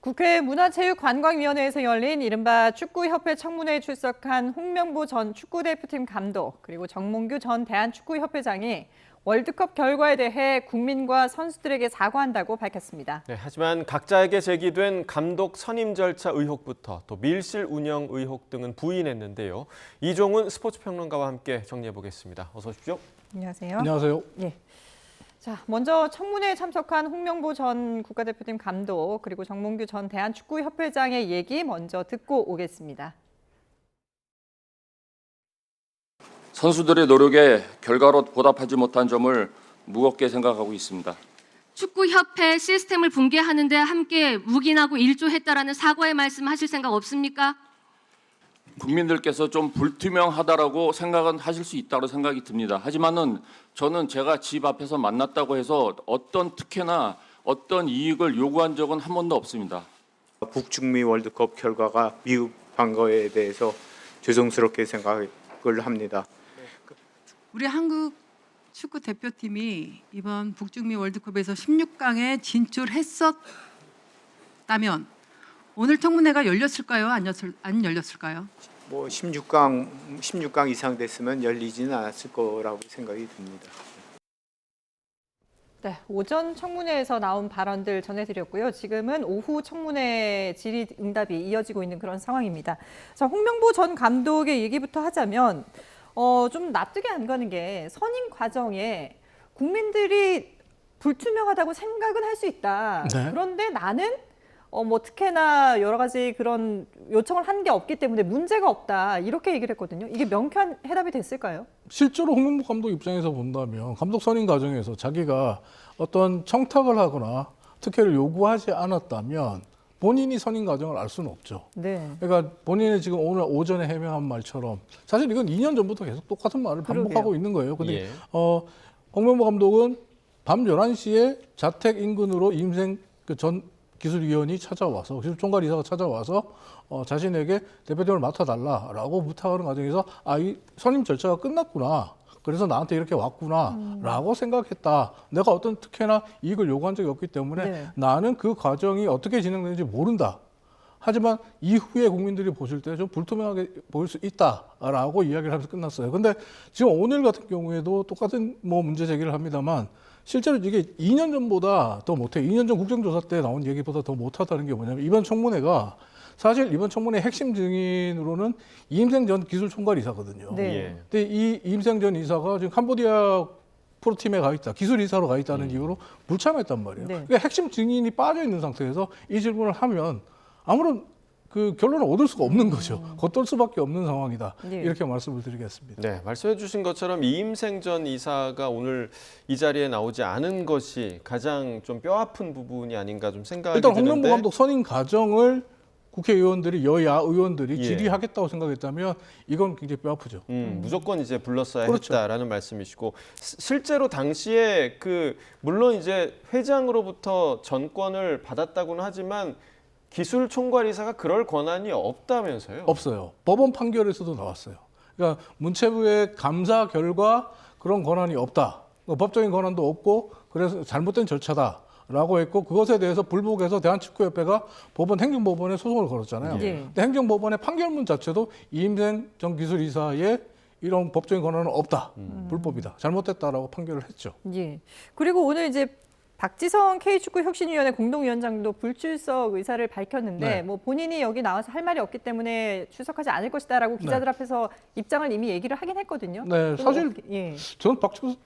국회 문화체육관광위원회에서 열린 이른바 축구협회 청문회에 출석한 홍명보 전 축구대표팀 감독 그리고 정몽규 전 대한축구협회장이 월드컵 결과에 대해 국민과 선수들에게 사과한다고 밝혔습니다. 네, 하지만 각자에게 제기된 감독 선임 절차 의혹부터 또 밀실 운영 의혹 등은 부인했는데요. 이종훈 스포츠평론가와 함께 정리해보겠습니다. 어서 오십시오. 안녕하세요. 안녕하세요. 예. 자, 먼저 청문회에 참석한 홍명보 전 국가대표팀 감독 그리고 정몽규 전 대한축구협회장의 얘기 먼저 듣고 오겠습니다. 선수들의 노력에 결과로 보답하지 못한 점을 무겁게 생각하고 있습니다. 축구협회 시스템을 붕괴하는 데 함께 묵인하고 일조했다라는 사과의 말씀 하실 생각 없습니까? 국민들께서 좀 불투명하다라고 생각은 하실 수 있다고 생각이 듭니다. 하지만은 저는 제가 집 앞에서 만났다고 해서 어떤 특혜나 어떤 이익을 요구한 적은 한 번도 없습니다. 북중미 월드컵 결과가 미흡한 거에 대해서 죄송스럽게 생각을 합니다. 우리 한국 축구 대표팀이 이번 북중미 월드컵에서 16강에 진출했었다면 오늘 청문회가 열렸을까요? 안 열렸을까요? 뭐 16강 이상 됐으면 열리지는 않았을 거라고 생각이 듭니다. 네, 오전 청문회에서 나온 발언들 전해드렸고요. 지금은 오후 청문회 질의응답이 이어지고 있는 그런 상황입니다. 자, 홍명보 전 감독의 얘기부터 하자면 좀 납득이 안 가는 게 선임 과정에 국민들이 불투명하다고 생각은 할 수 있다. 네. 그런데 나는 뭐 특혜나 여러 가지 그런 요청을 한 게 없기 때문에 문제가 없다. 이렇게 얘기를 했거든요. 이게 명쾌한 해답이 됐을까요? 실제로 홍명보 감독 입장에서 본다면 감독 선임 과정에서 자기가 어떤 청탁을 하거나 특혜를 요구하지 않았다면 본인이 선임 과정을 알 수는 없죠. 네. 그러니까 본인이 지금 오늘 오전에 해명한 말처럼 사실 이건 2년 전부터 계속 똑같은 말을 반복하고 있는 거예요. 근데 예. 홍명보 감독은 밤 11시에 자택 인근으로 이임생 전 기술위원이 찾아와서 기술총괄 이사가 찾아와서 자신에게 대표팀을 맡아달라라고 부탁하는 과정에서 이 선임 절차가 끝났구나. 그래서 나한테 이렇게 왔구나라고 생각했다. 내가 어떤 특혜나 이익을 요구한 적이 없기 때문에 네. 나는 그 과정이 어떻게 진행되는지 모른다. 하지만 이후에 국민들이 보실 때 좀 불투명하게 보일 수 있다라고 이야기를 하면서 끝났어요. 근데 지금 오늘 같은 경우에도 똑같은 문제 제기를 합니다만 실제로 이게 2년 전보다 더 못해요. 2년 전 국정조사 때 나온 얘기보다 더 못하다는 게 뭐냐면 이번 청문회가 사실 이번 청문회 핵심 증인으로는 이임생 전 기술총괄 이사거든요. 네. 예. 근데 이 이임생 전 이사가 지금 캄보디아 프로팀에 가 있다, 기술 이사로 가 있다는 이유로 불참했단 말이에요. 네. 그러니까 핵심 증인이 빠져 있는 상태에서 이 질문을 하면 아무런 그 결론을 얻을 수가 없는 거죠. 겉돌 수밖에 없는 상황이다. 네. 이렇게 말씀을 드리겠습니다. 네, 말씀해 주신 것처럼 이임생 전 이사가 오늘 이 자리에 나오지 않은 것이 가장 좀 뼈아픈 부분이 아닌가 좀 생각이 일단 드는데 홍명보 감독 선임 과정을 국회의원들이 여야 의원들이 예. 질의하겠다고 생각했다면 이건 굉장히 뼈아프죠. 무조건 이제 불렀어야 그렇죠. 했다라는 말씀이시고 실제로 당시에 물론 이제 회장으로부터 전권을 받았다고는 하지만 기술 총괄이사가 그럴 권한이 없다면서요? 없어요. 법원 판결에서도 나왔어요. 그러니까 문체부의 감사 결과 그런 권한이 없다. 법적인 권한도 없고 그래서 잘못된 절차다라고 했고 그것에 대해서 불복해서 대한축구협회가 행정법원에 소송을 걸었잖아요. 예. 근데 행정법원의 판결문 자체도 이임생 전 기술이사의 이런 법적인 권한은 없다. 불법이다. 잘못됐다라고 판결을 했죠. 예. 그리고 오늘 이제 박지성 K축구혁신위원회 공동위원장도 불출석 의사를 밝혔는데 네. 뭐 본인이 여기 나와서 할 말이 없기 때문에 출석하지 않을 것이다라고 기자들 앞에서 입장을 이미 얘기를 하긴 했거든요. 네, 또 사실 예. 저는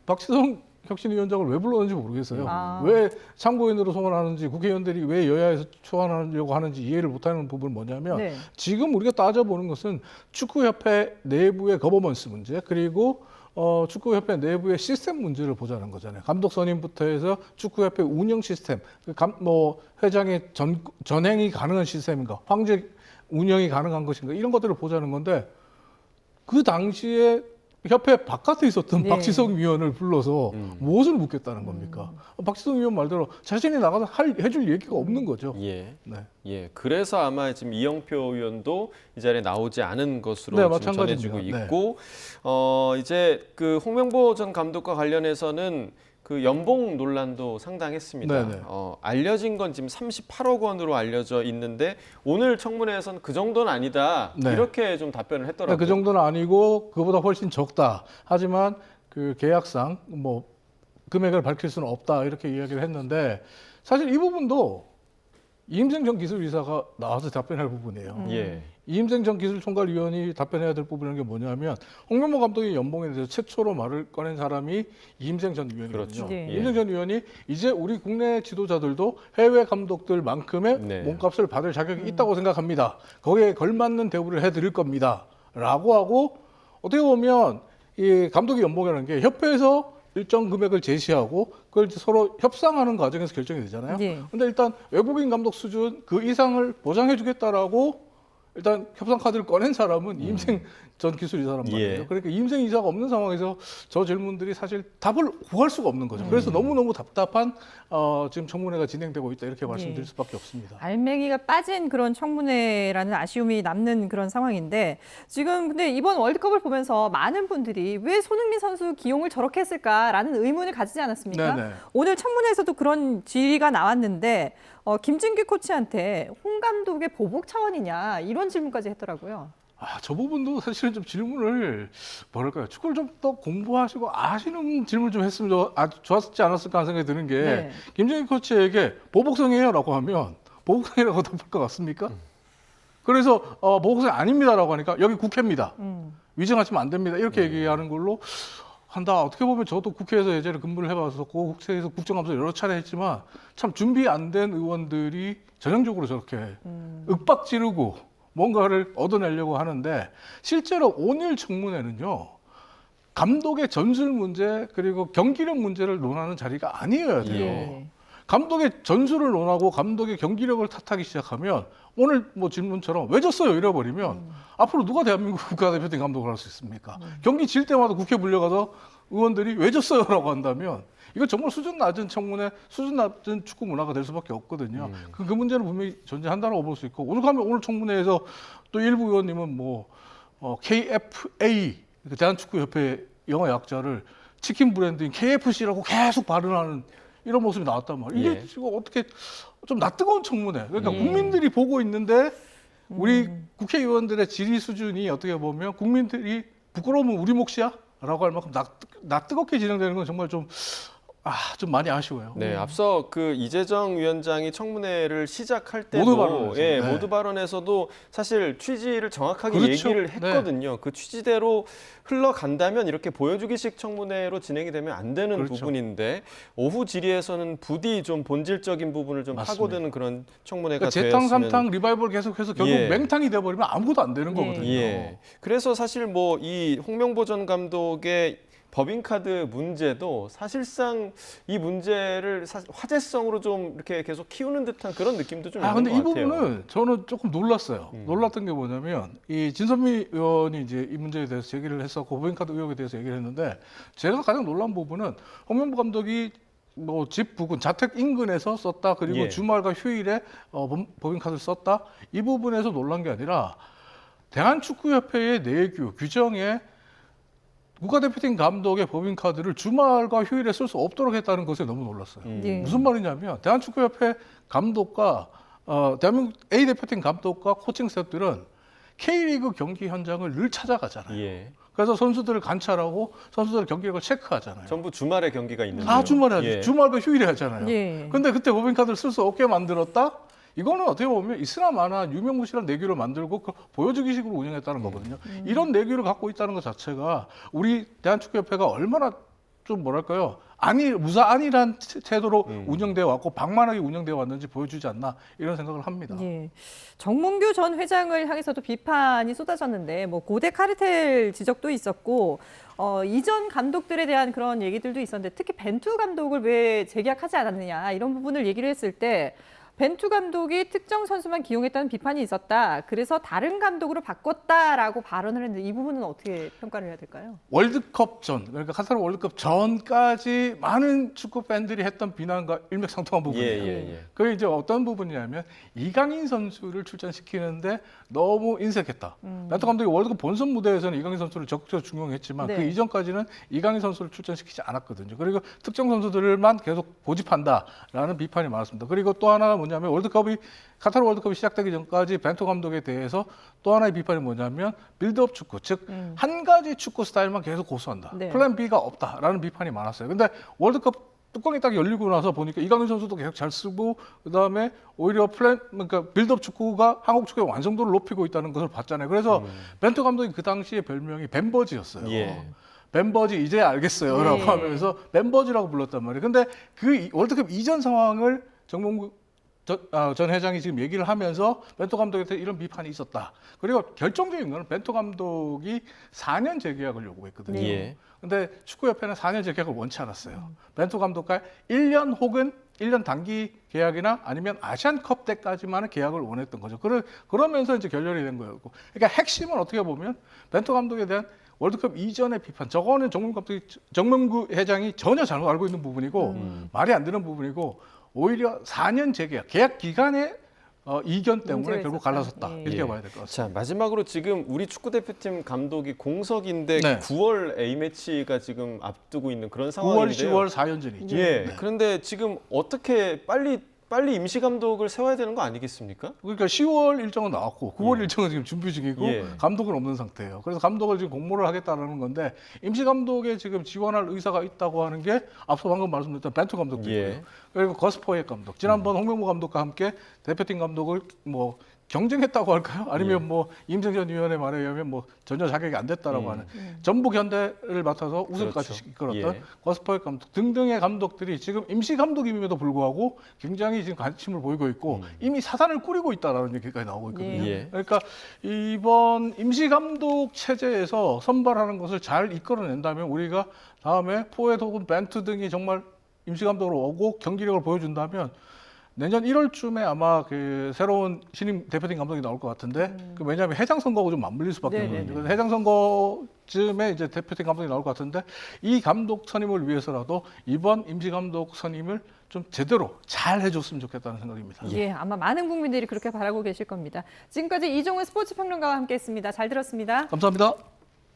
박지성 혁신위원장을 왜 불렀는지 모르겠어요. 왜 참고인으로 소환하는지 국회의원들이 왜 여야에서 소환하려고 하는지 이해를 못하는 부분은 뭐냐면 네. 지금 우리가 따져보는 것은 축구협회 내부의 거버넌스 문제 그리고 축구협회 내부의 시스템 문제를 보자는 거잖아요. 감독 선임부터 해서 축구협회 운영 시스템, 회장의 전행이 가능한 시스템인가, 황제 운영이 가능한 것인가 이런 것들을 보자는 건데 그 당시에 협회 바깥에 있었던 네. 박지성 위원을 불러서 무엇을 묻겠다는 겁니까? 박지성 위원 말대로 자신이 나가서 해줄 얘기가 없는 거죠. 예. 네. 예. 그래서 아마 지금 이영표 의원도 이 자리에 나오지 않은 것으로 네, 지금 마찬가지입니다. 전해지고 네. 있고 이제 홍명보 전 감독과 관련해서는 그 연봉 논란도 상당했습니다. 네네. 알려진 건 지금 38억 원으로 알려져 있는데 오늘 청문회에서는 그 정도는 아니다. 네. 이렇게 좀 답변을 했더라고요. 그 정도는 아니고 그보다 훨씬 적다. 하지만 그 계약상 뭐 금액을 밝힐 수는 없다 이렇게 이야기를 했는데 사실 이 부분도 이임생 전 기술이사가 나와서 답변할 부분이에요. 예. 이임생 전 기술총괄위원이 답변해야 될 부분인 게 뭐냐면 홍명보 감독의 연봉에 대해서 최초로 말을 꺼낸 사람이 이임생 전 위원이거든요. 그렇죠. 네. 이임생 전 위원이 이제 우리 국내 지도자들도 해외 감독들만큼의 네. 몸값을 받을 자격이 있다고 생각합니다. 거기에 걸맞는 대우를 해드릴 겁니다. 라고 하고 어떻게 보면 이 감독의 연봉이라는 게 협회에서 일정 금액을 제시하고 그걸 이제 서로 협상하는 과정에서 결정이 되잖아요. 네. 근데 일단 외국인 감독 수준 그 이상을 보장해 주겠다라고 일단 협상 카드를 꺼낸 사람은 이임생 전 기술이사란 말이에요. 예. 그러니까 이임생 이사가 없는 상황에서 저 질문들이 사실 답을 구할 수가 없는 거죠. 그래서 너무너무 답답한 지금 청문회가 진행되고 있다 이렇게 말씀드릴 수밖에 없습니다. 알맹이가 빠진 그런 청문회라는 아쉬움이 남는 그런 상황인데 지금 근데 이번 월드컵을 보면서 많은 분들이 왜 손흥민 선수 기용을 저렇게 했을까라는 의문을 가지지 않았습니까? 네네. 오늘 청문회에서도 그런 질의가 나왔는데 김진규 코치한테 홍 감독의 보복 차원이냐 이런 질문까지 했더라고요. 저 부분도 사실은 좀 질문을 뭐랄까요 축구를 좀 더 공부하시고 아시는 질문 좀 했으면 좋았지 않았을까 하는 생각이 드는 게 네. 김정일 코치에게 보복성이에요라고 하면 보복성이라고 답할 것 같습니까? 그래서 보복성이 아닙니다라고 하니까 여기 국회입니다. 위증하시면 안 됩니다. 이렇게 얘기하는 걸로 한다. 어떻게 보면 저도 국회에서 예전에 근무를 해봤었고 국회에서 국정감사 여러 차례 했지만 참 준비 안 된 의원들이 전형적으로 저렇게 윽박 지르고 뭔가를 얻어내려고 하는데 실제로 오늘 청문회는요. 감독의 전술 문제 그리고 경기력 문제를 논하는 자리가 아니어야 돼요. 예. 감독의 전술을 논하고 감독의 경기력을 탓하기 시작하면 오늘 뭐 질문처럼 왜 졌어요 이래버리면 앞으로 누가 대한민국 국가대표팀 감독을 할 수 있습니까? 경기 질 때마다 국회 불려가서 의원들이 왜 졌어요라고 한다면 이거 정말 수준 낮은 청문회, 수준 낮은 축구 문화가 될 수밖에 없거든요. 그 문제는 분명히 존재한다고 볼 수 있고 오늘 가면 오늘 청문회에서 또 일부 의원님은 뭐 KFA 대한축구협회 영어 약자를 치킨 브랜드인 KFC라고 계속 발언하는 이런 모습이 나왔단 말이에요. 이게 예. 지금 어떻게 좀 낯뜨거운 청문회. 그러니까 국민들이 보고 있는데 우리 국회의원들의 질의 수준이 어떻게 보면 국민들이 부끄러우면 우리 몫이야? 라고 할 만큼 낯뜨겁게 진행되는 건 정말 좀 많이 아쉬워요. 네, 앞서 그 이재정 위원장이 청문회를 시작할 때도 모두 발언에서, 예, 네. 모두 발언에서도 사실 취지를 정확하게 그렇죠. 얘기를 네. 했거든요. 그 취지대로 흘러간다면 이렇게 보여주기식 청문회로 진행이 되면 안 되는 그렇죠. 부분인데 오후 질의에서는 부디 좀 본질적인 부분을 좀 맞습니다. 파고드는 그런 청문회가 그러니까 재탕, 되었으면. 삼탕, 리바이벌 계속해서 결국 예. 맹탕이 돼버리면 아무것도 안 되는 거거든요. 예. 그래서 사실 뭐 이 홍명보 전 감독의 법인카드 문제도 사실상 이 문제를 화제성으로 좀 이렇게 계속 키우는 듯한 그런 느낌도 좀 있는 근데 것 이 같아요. 부분은 저는 조금 놀랐어요. 놀랐던 게 뭐냐면 이 진선미 의원이 이제 이 문제에 대해서 제기를 했었고 법인카드 의혹에 대해서 얘기를 했는데 제가 가장 놀란 부분은 홍명보 감독이 뭐 집 부근 자택 인근에서 썼다 그리고 예. 주말과 휴일에 법인카드를 썼다 이 부분에서 놀란 게 아니라 대한축구협회의 내규 규정에 국가대표팀 감독의 법인카드를 주말과 휴일에 쓸 수 없도록 했다는 것에 너무 놀랐어요. 예. 무슨 말이냐면 대한축구협회 감독과 대한민국 A 대표팀 감독과 코칭 스태프들은 K리그 경기 현장을 늘 찾아가잖아요. 예. 그래서 선수들을 관찰하고 선수들의 경기력을 체크하잖아요. 전부 주말에 경기가 있는데. 다 주말에 하죠. 예. 주말과 휴일에 하잖아요. 예. 근데 그때 법인카드를 쓸 수 없게 만들었다? 이거는 어떻게 보면 있으나마나 유명무실한 내규를 만들고 그 보여주기식으로 운영했다는 거거든요. 이런 내규를 갖고 있다는 것 자체가 우리 대한축구협회가 얼마나 좀 뭐랄까요? 무사안일한 태도로 운영되어 왔고 방만하게 운영되어 왔는지 보여주지 않나 이런 생각을 합니다. 예. 정몽규 전 회장을 향해서도 비판이 쏟아졌는데 뭐 고대 카르텔 지적도 있었고 이전 감독들에 대한 그런 얘기들도 있었는데 특히 벤투 감독을 왜 재계약하지 않았느냐 이런 부분을 얘기를 했을 때 벤투 감독이 특정 선수만 기용했다는 비판이 있었다. 그래서 다른 감독으로 바꿨다라고 발언을 했는데 이 부분은 어떻게 평가를 해야 될까요? 월드컵 전, 그러니까 카타르 월드컵 전까지 많은 축구 팬들이 했던 비난과 일맥상통한 부분이에요. 예. 그게 이제 어떤 부분이냐면 이강인 선수를 출전시키는데 너무 인색했다. 벤투 감독이 월드컵 본선 무대에서는 이강인 선수를 적극적으로 중용했지만 네. 그 이전까지는 이강인 선수를 출전시키지 않았거든요. 그리고 특정 선수들만 계속 고집한다라는 비판이 많았습니다. 그리고 또 하나는 뭐냐면 카타르 월드컵이 시작되기 전까지 벤투 감독에 대해서 또 하나의 비판이 뭐냐면 빌드업 축구, 즉 한 가지 축구 스타일만 계속 고수한다. 네. 플랜 B가 없다라는 비판이 많았어요. 근데 월드컵 뚜껑이 딱 열리고 나서 보니까 이강인 선수도 계속 잘 쓰고 그다음에 오히려 그러니까 빌드업 축구가 한국 축구의 완성도를 높이고 있다는 것을 봤잖아요. 그래서 벤투 감독이 그 당시에 별명이 벤버지였어요. 예. 벤버지 이제 알겠어요라고 네. 하면서 벤버지라고 불렀단 말이에요. 근데 그 월드컵 이전 상황을 정몽구 전 회장이 지금 얘기를 하면서 벤투 감독한테 이런 비판이 있었다. 그리고 결정적인 건 벤투 감독이 4년 재계약을 요구했거든요. 예. 근데 축구협회는 4년 재계약을 원치 않았어요. 벤투 감독과 1년 혹은 1년 단기 계약이나 아니면 아시안컵 때까지만의 계약을 원했던 거죠. 그러면서 이제 결렬이 된 거였고. 그러니까 핵심은 어떻게 보면 벤투 감독에 대한 월드컵 이전의 비판. 저거는 정몽구 회장이 전혀 잘못 알고 있는 부분이고 말이 안 되는 부분이고 오히려 4년 재계약, 계약 기간에 이견 때문에 문제가 결국 있었다. 갈라섰다. 예. 이렇게 봐야 될 것 같습니다. 자, 마지막으로 지금 우리 축구 대표팀 감독이 공석인데 네. 9월 A매치가 지금 앞두고 있는 그런 9월, 상황인데요. 10월 4연전이죠. 예. 네. 그런데 지금 어떻게 빨리 임시 감독을 세워야 되는 거 아니겠습니까? 그러니까 10월 일정은 나왔고 9월 예. 일정은 지금 준비 중이고 예. 감독은 없는 상태예요. 그래서 감독을 지금 공모를 하겠다라는 건데 임시 감독에 지금 지원할 의사가 있다고 하는 게 앞서 방금 말씀드렸던 벤투 감독도 있고요. 예. 그리고 거스퍼의 감독. 지난번 홍명보 감독과 함께 대표팀 감독을 뭐 경쟁했다고 할까요? 아니면 예. 뭐 임승전 위원의 말에 의하면 뭐 전혀 자격이 안 됐다라고 하는 전북 현대를 맡아서 우승까지 그렇죠. 이끌었던 예. 거스퍼의 감독 등등의 감독들이 지금 임시 감독임에도 불구하고 굉장히 지금 관심을 보이고 있고 이미 사단을 꾸리고 있다라는 얘기까지 나오고 있거든요. 예. 그러니까 이번 임시 감독 체제에서 선발하는 것을 잘 이끌어낸다면 우리가 다음에 포에드 혹은 벤투 등이 정말 임시 감독으로 오고 경기력을 보여준다면 내년 1월쯤에 아마 그 새로운 신임 대표팀 감독이 나올 것 같은데 그 왜냐하면 해장 선거하고 좀 맞물릴 수밖에 네네네. 없거든요. 그래서 해장 선거쯤에 이제 대표팀 감독이 나올 것 같은데 이 감독 선임을 위해서라도 이번 임시 감독 선임을 좀 제대로 잘 해줬으면 좋겠다는 생각입니다. 예, 아마 많은 국민들이 그렇게 바라고 계실 겁니다. 지금까지 이종훈 스포츠 평론가와 함께했습니다. 잘 들었습니다. 감사합니다.